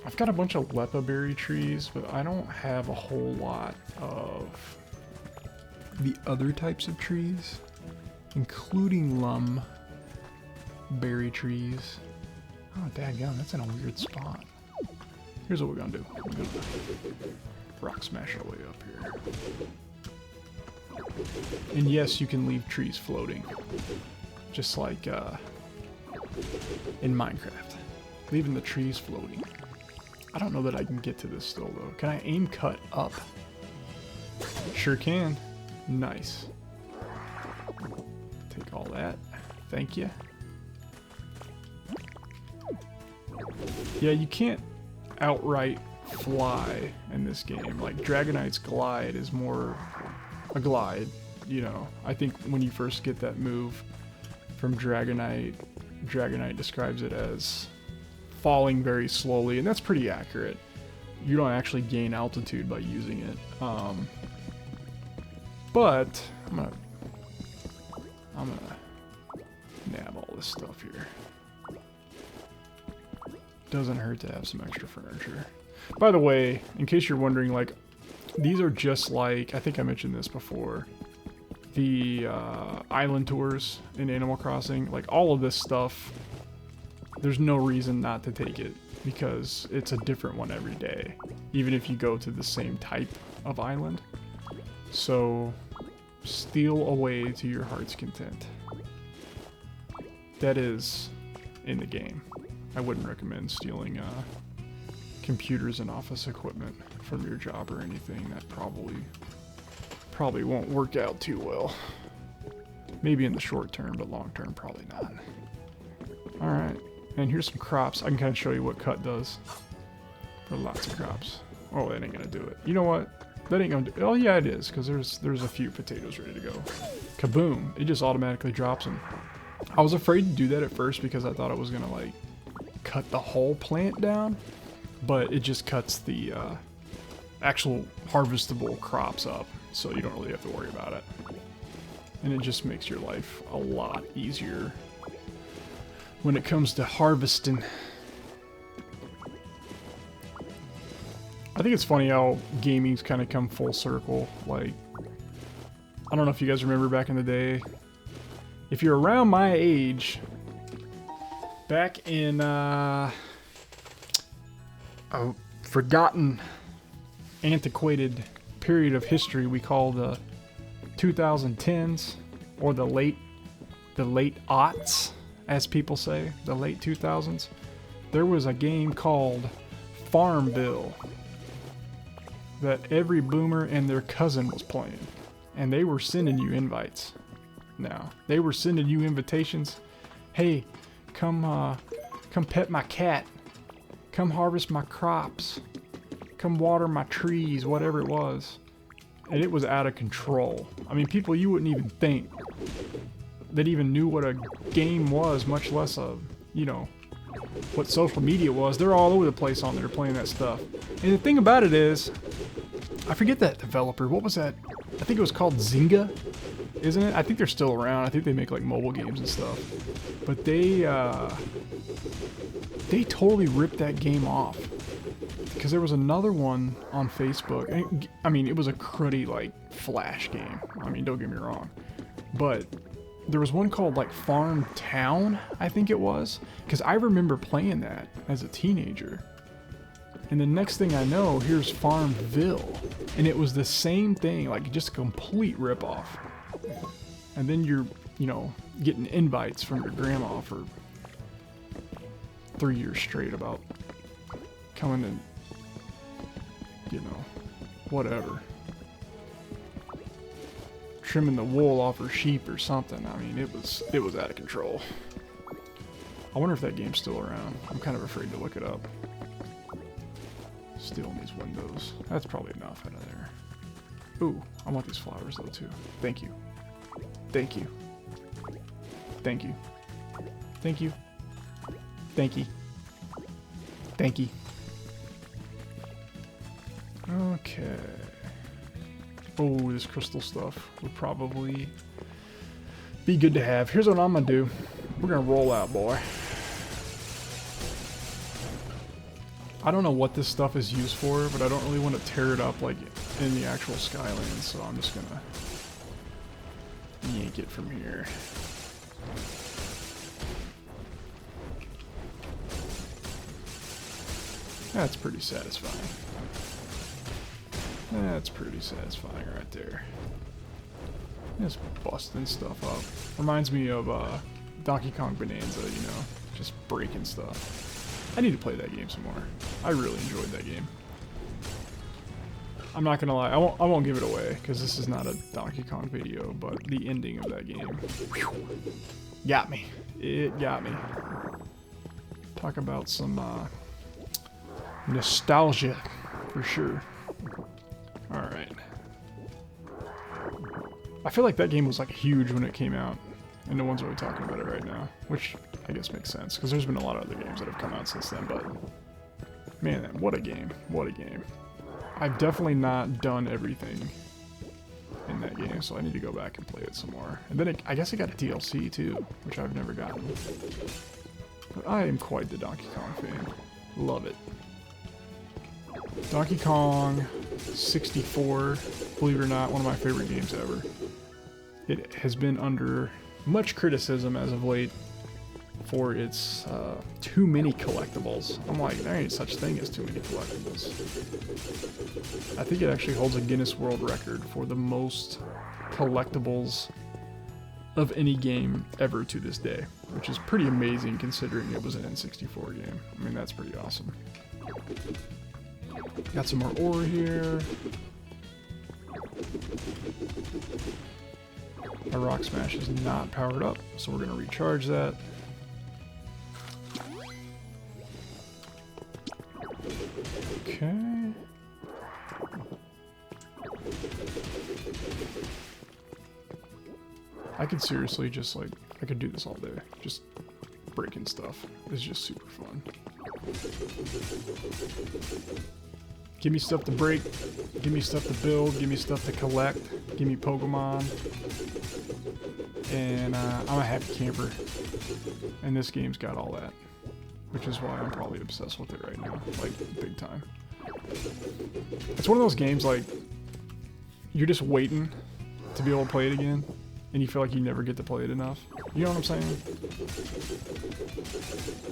I've got a bunch of Lepa berry trees, but I don't have a whole lot of the other types of trees, including lum berry trees. Oh, dadgum, that's in a weird spot. Here's what we're gonna do. We're gonna rock smash our way up here. And yes, you can leave trees floating, just like in Minecraft, leaving the trees floating. I don't know that I can get to this still, though. Can I aim cut up? Sure can. Nice. Take all that. Thank you. Yeah, you can't outright fly in this game. Like, Dragonite's glide is more a glide, you know. I think when you first get that move from Dragonite, Dragonite describes it as falling very slowly, and that's pretty accurate. You don't actually gain altitude by using it. But I'm gonna nab all this stuff here. Doesn't hurt to have some extra furniture. By the way, in case you're wondering, like, these are just like, I think I mentioned this before, the island tours in Animal Crossing. Like, all of this stuff, there's no reason not to take it, because it's a different one every day, even if you go to the same type of island. So, steal away to your heart's content. That is in the game. I wouldn't recommend stealing computers and office equipment from your job or anything. That probably won't work out too well. Maybe in the short term, but long term, probably not. Alright, and here's some crops. I can kind of show you what cut does for lots of crops. Oh, that ain't gonna do it. You know what? That ain't gonna do. Oh yeah, it is, because there's a few potatoes ready to go. Kaboom! It just automatically drops them. I was afraid to do that at first because I thought it was gonna like cut the whole plant down, but it just cuts the actual harvestable crops up, so you don't really have to worry about it. And it just makes your life a lot easier when it comes to harvesting. I think it's funny how gaming's kind of come full circle. Like, I don't know if you guys remember back in the day. If you're around my age, back in a forgotten, antiquated period of history we call the 2010s, or the late aughts, as people say, the late 2000s, there was a game called Farmville that every boomer and their cousin was playing, and they were sending you invites. Now, they were sending you invitations. Hey, come pet my cat. Come harvest my crops. Come water my trees, whatever it was. And it was out of control. I mean, people you wouldn't even think that even knew what a game was, much less a, you know, what social media was. They're all over the place on there playing that stuff. And the thing about it is, I forget that developer. What was that? I think it was called Zynga, isn't it? I think they're still around. I think they make like mobile games and stuff. But they totally ripped that game off. Because there was another one on Facebook. And I mean, it was a cruddy like Flash game. I mean, don't get me wrong. But there was one called like Farm Town, I think it was. Because I remember playing that as a teenager. And the next thing I know, here's Farmville. And it was the same thing, like just a complete ripoff. And then you're, you know, getting invites from your grandma for 3 years straight about coming and, you know, whatever. Trimming the wool off her sheep or something. I mean, it was out of control. I wonder if that game's still around. I'm kind of afraid to look it up. Still in these windows. That's probably enough out of there. Ooh, I want these flowers though too. Thank you. Thank you. Thank you. Thank you. Thank you. Thank you. Okay. Oh, this crystal stuff would probably be good to have. Here's what I'm gonna do. We're gonna roll out, boy. I don't know what this stuff is used for, but I don't really want to tear it up like in the actual Skylands, so I'm just gonna yank it from here. That's pretty satisfying. That's pretty satisfying right there. Just busting stuff up. Reminds me of Donkey Kong Bonanza, you know, just breaking stuff. I need to play that game some more. I really enjoyed that game. I'm not gonna lie, I won't give it away because this is not a Donkey Kong video, but the ending of that game, whew, got me. It got me. Talk about some nostalgia for sure. All right. I feel like that game was like huge when it came out, and no one's really talking about it right now, which I guess makes sense because there's been a lot of other games that have come out since then. But man, what a game! What a game! I've definitely not done everything in that game, so I need to go back and play it some more. And then I guess it got a DLC too, which I've never gotten. But I am quite the Donkey Kong fan. Love it. Donkey Kong 64, believe it or not, one of my favorite games ever. It has been under much criticism as of late for its too many collectibles. I'm like, there ain't such thing as too many collectibles. I think it actually holds a Guinness World Record for the most collectibles of any game ever to this day, which is pretty amazing considering it was an N64 game. I mean, that's pretty awesome. Got some more ore here. Our Rock Smash is not powered up, so we're going to recharge that. Okay. I could seriously just like, I could do this all day. Just breaking stuff. It's just super fun. Give me stuff to break. Give me stuff to build. Give me stuff to collect. Give me Pokemon. And I'm a happy camper. And this game's got all that. Which is why I'm probably obsessed with it right now. Like, big time. It's one of those games, like, you're just waiting to be able to play it again. And you feel like you never get to play it enough. You know what I'm saying?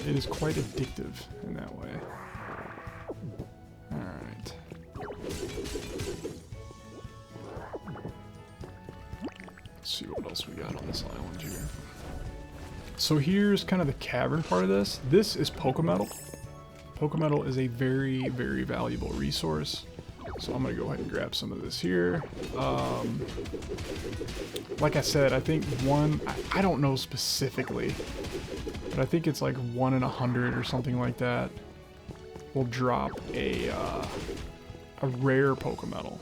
It is quite addictive in that way. Alright. Let's see what else we got on this island here. So here's kind of the cavern part of this. This is Pokemetal. Pokemetal is a very, very valuable resource. So I'm going to go ahead and grab some of this here. Like I said, I think I don't know specifically, but I think it's like 1 in 100 or something like that will drop a rare Pokemetal.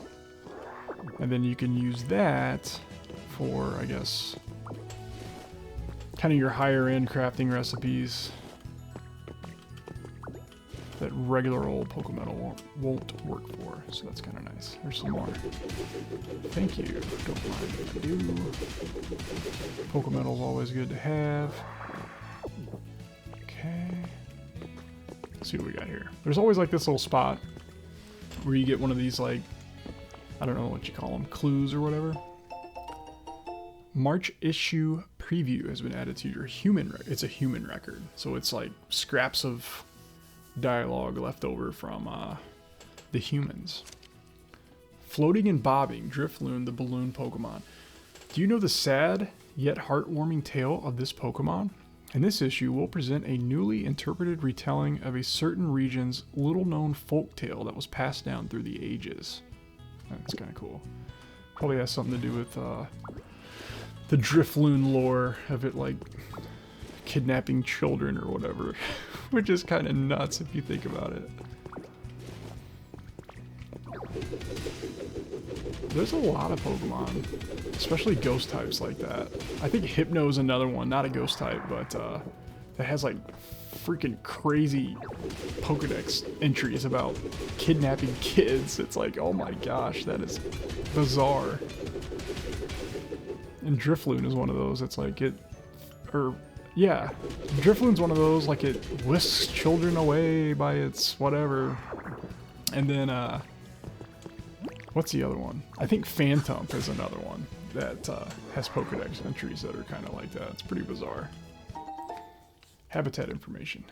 And then you can use that for, I guess, kind of your higher end crafting recipes that regular old Pokemetal won't work for. So that's kind of nice. There's some more. Thank you. Don't mind if I do. Pokemetal's always good to have. Okay. Let's see what we got here. There's always like this little spot where you get one of these, like, I don't know what you call them, clues or whatever. March issue preview has been added to your human record. It's a human record. So it's like scraps of dialogue left over from the humans. Floating and bobbing, Drifloon, the balloon Pokemon. Do you know the sad yet heartwarming tale of this Pokemon? In this issue, we'll present a newly interpreted retelling of a certain region's little-known folk tale that was passed down through the ages. That's kind of cool. Probably has something to do with the Drifloon lore of it, like, kidnapping children or whatever, which is kind of nuts if you think about it. There's a lot of Pokemon, especially ghost types like that. I think Hypno's another one, not a ghost type, but that has like freaking crazy Pokedex entries about kidnapping kids. It's like, oh my gosh, that is bizarre. And Drifloon is one of those. It's like yeah, Drifloon's one of those, like, it whisks children away by its whatever. And then, what's the other one? I think Phantom is another one that has Pokedex entries that are kind of like that. It's pretty bizarre. Habitat information.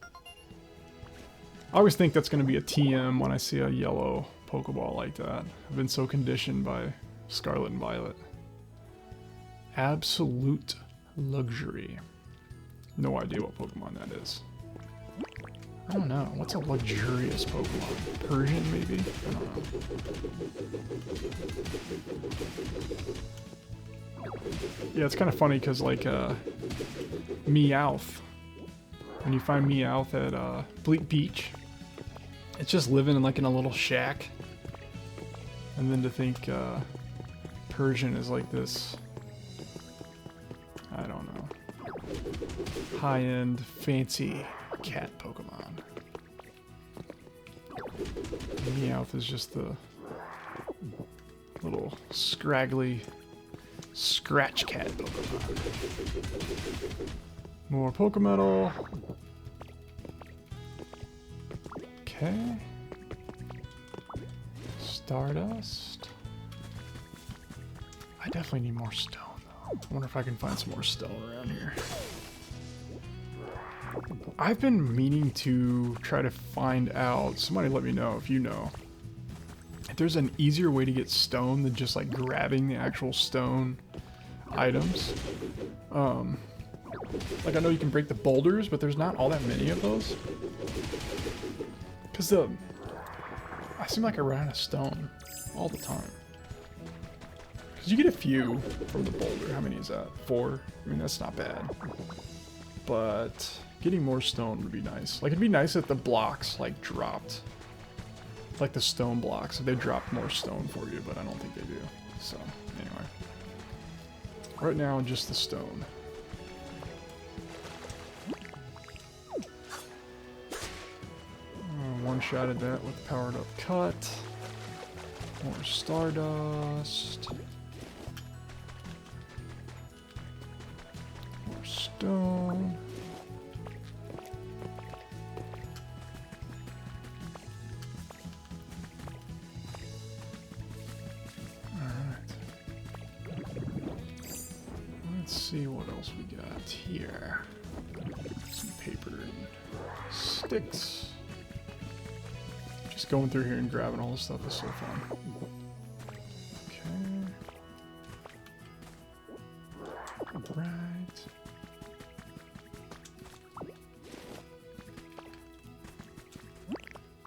I always think that's going to be a TM when I see a yellow Pokeball like that. I've been so conditioned by Scarlet and Violet. Absolute Luxury. No idea what Pokemon that is. I don't know. What's a luxurious Pokemon? Persian, maybe? I don't know. Yeah, it's kind of funny because, like, Meowth. When you find Meowth at Bleak Beach, it's just living in, like, in a little shack. And then to think Persian is like this, I don't know, high-end, fancy cat Pokemon. Meowth is just the little scraggly scratch cat Pokemon. More Pokemetal. Okay. Stardust. I definitely need more stone, though. I wonder if I can find some more stone around here. I've been meaning to try to find out, somebody let me know if you know, if there's an easier way to get stone than just like grabbing the actual stone items. Like I know you can break the boulders, but there's not all that many of those. Because I seem like I run out of stone all the time. Because you get a few from the boulder. How many is that? 4? I mean, that's not bad. But getting more stone would be nice. Like, it'd be nice if the blocks, like, dropped. Like the stone blocks. If they dropped more stone for you, but I don't think they do. So, anyway. Right now, just the stone. One-shotted that with powered up cut. More Stardust. More stone. Alright. Let's see what else we got here. Some paper and sticks. Just going through here and grabbing all this stuff is so fun. Okay. Right.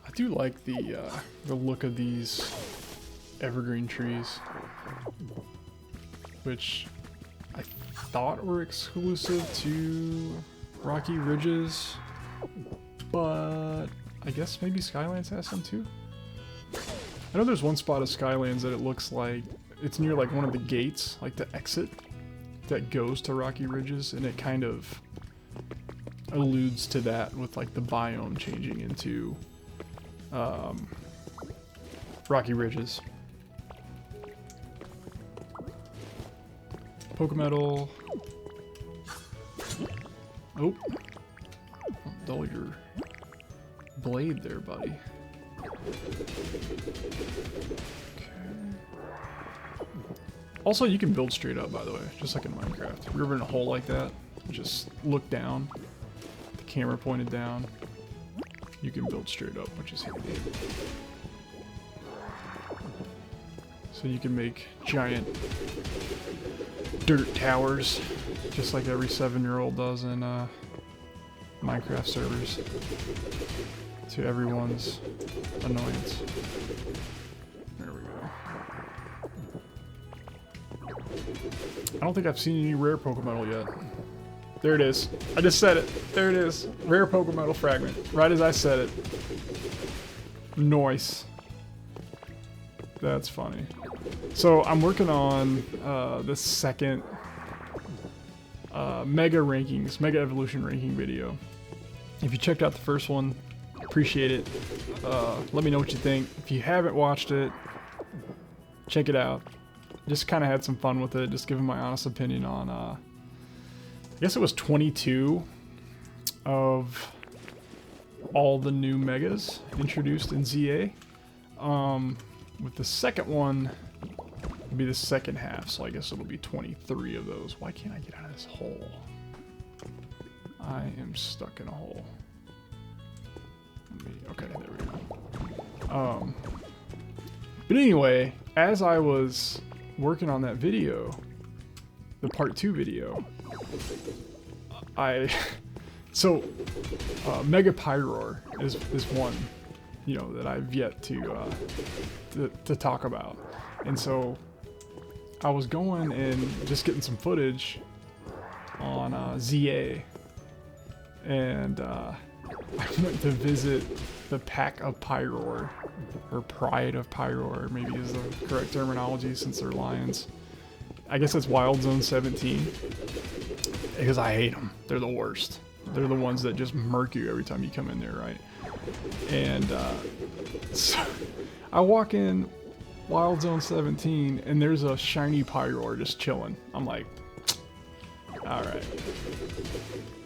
I do like the look of these evergreen trees, which I thought were exclusive to Rocky Ridges, but I guess maybe Skylands has some too. I know there's one spot of Skylands that it looks like it's near like one of the gates, like the exit that goes to Rocky Ridges, and it kind of alludes to that with like the biome changing into Rocky Ridges. Pokemetal. Oh. Dull your blade there, buddy. Okay. Also, you can build straight up, by the way, just like in Minecraft. If you're ever in a hole like that, just look down. The camera pointed down. You can build straight up, which is handy. So you can make giant dirt towers, just like every 7-year-old does in Minecraft servers, to everyone's annoyance. There we go. I don't think I've seen any rare Pokemetal yet. There it is. I just said it. There it is. Rare Pokemetal fragment. Right as I said it. Nice. That's funny. So I'm working on the second Mega Rankings, Mega Evolution Ranking video. If you checked out the first one, appreciate it. Let me know what you think. If you haven't watched it, check it out. Just kind of had some fun with it, just giving my honest opinion on, I guess it was 22 of all the new Megas introduced in ZA. With the second one, it'll be the second half, so I guess it'll be 23 of those. Why can't I get out of this hole? I am stuck in a hole. Okay, there we go. But anyway, as I was working on that video, the part 2 video, I So, Mega Pyroar is one, you know, that I've yet to talk about. And so, I was going and just getting some footage on ZA, and I went to visit the Pack of Pyroar, or Pride of Pyroar, maybe is the correct terminology since they're lions. I guess it's Wild Zone 17, because I hate them. They're the worst. They're the ones that just murk you every time you come in there, right? And so I walk in Wild Zone 17, and there's a shiny Pyroar just chilling. I'm like, alright.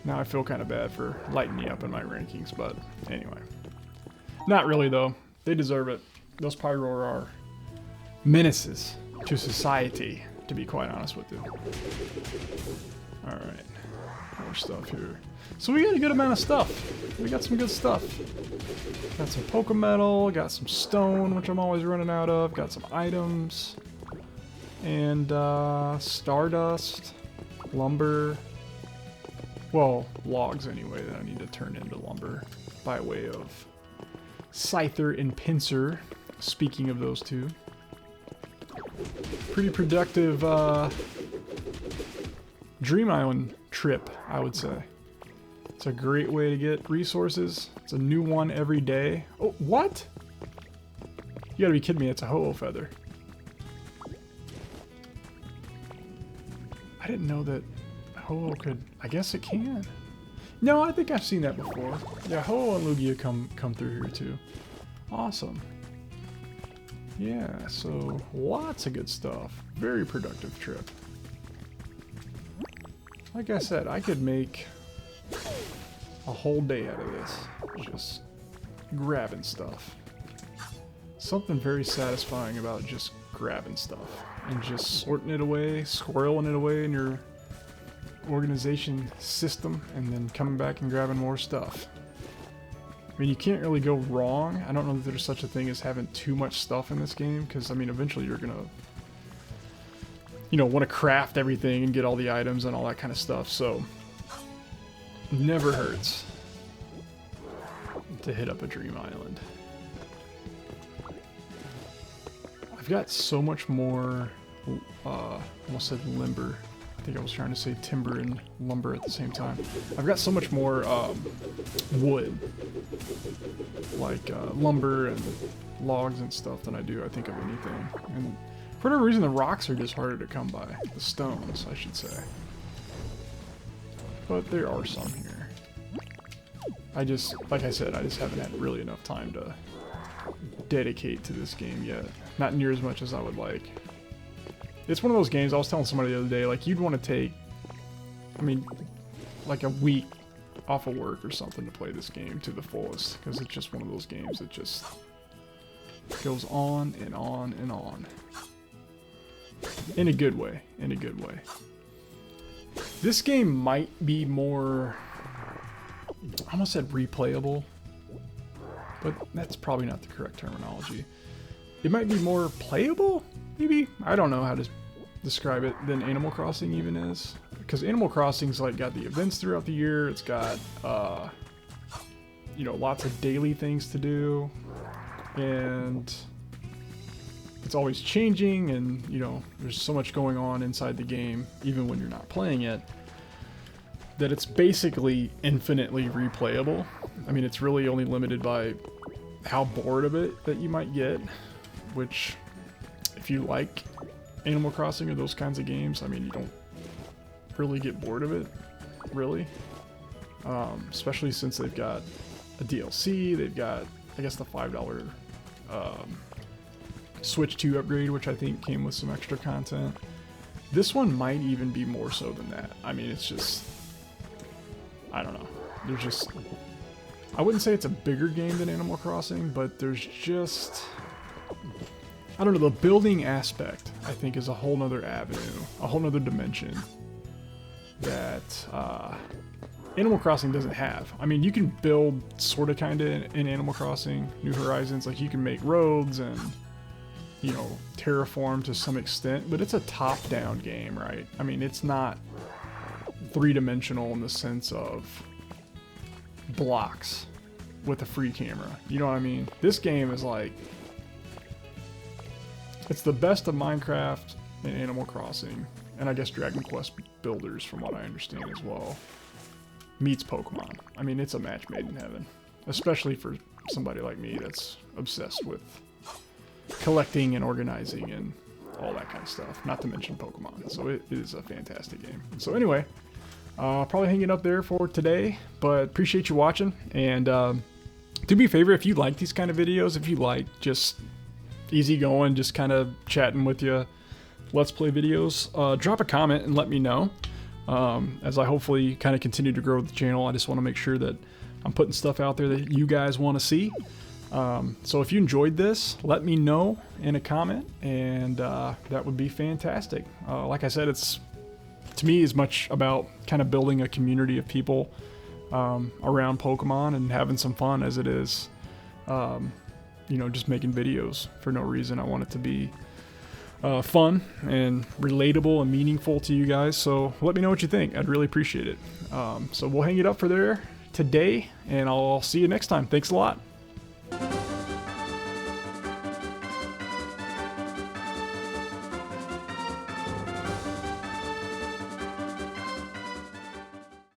Now I feel kind of bad for lighting me up in my rankings, but anyway. Not really, though. They deserve it. Those Pyroar are menaces to society, to be quite honest with you. Alright. More stuff here. So we got a good amount of stuff. We got some good stuff. Got some Pokemetal, got some Stone, which I'm always running out of, got some items, and Stardust, Lumber, well, logs anyway that I need to turn into lumber by way of Scyther and Pinsir, speaking of those two. Pretty productive Dream Island trip, I would say. It's a great way to get resources. It's a new one every day. Oh, what? You gotta be kidding me, it's a Ho-Oh feather. I didn't know that Ho-Oh could... I guess it can. No, I think I've seen that before. Yeah, Ho-Oh and Lugia come through here too. Awesome. Yeah, so lots of good stuff. Very productive trip. Like I said, I could make a whole day out of this. Just grabbing stuff. Something very satisfying about just grabbing stuff and just sorting it away, squirreling it away in your organization system, and then coming back and grabbing more stuff. I mean, you can't really go wrong. I don't know that there's such a thing as having too much stuff in this game, because I mean, eventually you're gonna, you know, want to craft everything and get all the items and all that kind of stuff. So never hurts to hit up a Dream Island. I've got so much more, almost said limber. I think I was trying to say timber and lumber at the same time. I've got so much more wood, like lumber and logs and stuff than I do, I think, of anything. And for whatever reason, the rocks are just harder to come by. The stones, I should say. But there are some here. I just, like I said, I just haven't had really enough time to dedicate to this game yet. Not near as much as I would like. It's one of those games, I was telling somebody the other day, like, you'd want to take, I mean, like a week off of work or something to play this game to the fullest, because it's just one of those games that just goes on and on and on. In a good way, in a good way. This game might be more, I almost said replayable, but that's probably not the correct terminology. It might be more playable, maybe? I don't know how to describe it than Animal Crossing even is. Because Animal Crossing's like got the events throughout the year, it's got, you know, lots of daily things to do, and it's always changing, and, you know, there's so much going on inside the game, even when you're not playing it, that it's basically infinitely replayable. I mean, it's really only limited by how bored of it that you might get, which, if you like Animal Crossing or those kinds of games, I mean, you don't really get bored of it, really. Especially since they've got a DLC, they've got, I guess, the $5 Switch 2 upgrade, which I think came with some extra content. This one might even be more so than that. I mean, it's just, I don't know. There's just, I wouldn't say it's a bigger game than Animal Crossing, but there's just, I don't know, the building aspect, I think, is a whole nother avenue, a whole nother dimension that Animal Crossing doesn't have. I mean, you can build sort of kind of in Animal Crossing New Horizons, like you can make roads and, you know, terraform to some extent, but it's a top-down game, right? I mean, it's not three-dimensional in the sense of, blocks with a free camera. You know what I mean? This game is like, it's the best of Minecraft and Animal Crossing, and I guess Dragon Quest Builders, from what I understand as well, meets Pokemon. I mean, it's a match made in heaven, especially for somebody like me that's obsessed with collecting and organizing and all that kind of stuff, not to mention Pokemon. So it is a fantastic game. So anyway, I'll probably hang it up there for today, but appreciate you watching. And do me a favor, if you like these kind of videos, if you like just easy going, just kind of chatting with you, Let's Play videos, drop a comment and let me know. As I hopefully kind of continue to grow the channel, I just want to make sure that I'm putting stuff out there that you guys want to see. So if you enjoyed this, let me know in a comment, and that would be fantastic. Like I said, it's, to me, as much about kind of building a community of people around Pokemon and having some fun as it is, you know, just making videos for no reason. I want it to be fun and relatable and meaningful to you guys. So let me know what you think. I'd really appreciate it. So we'll hang it up for there today, and I'll see you next time. Thanks a lot.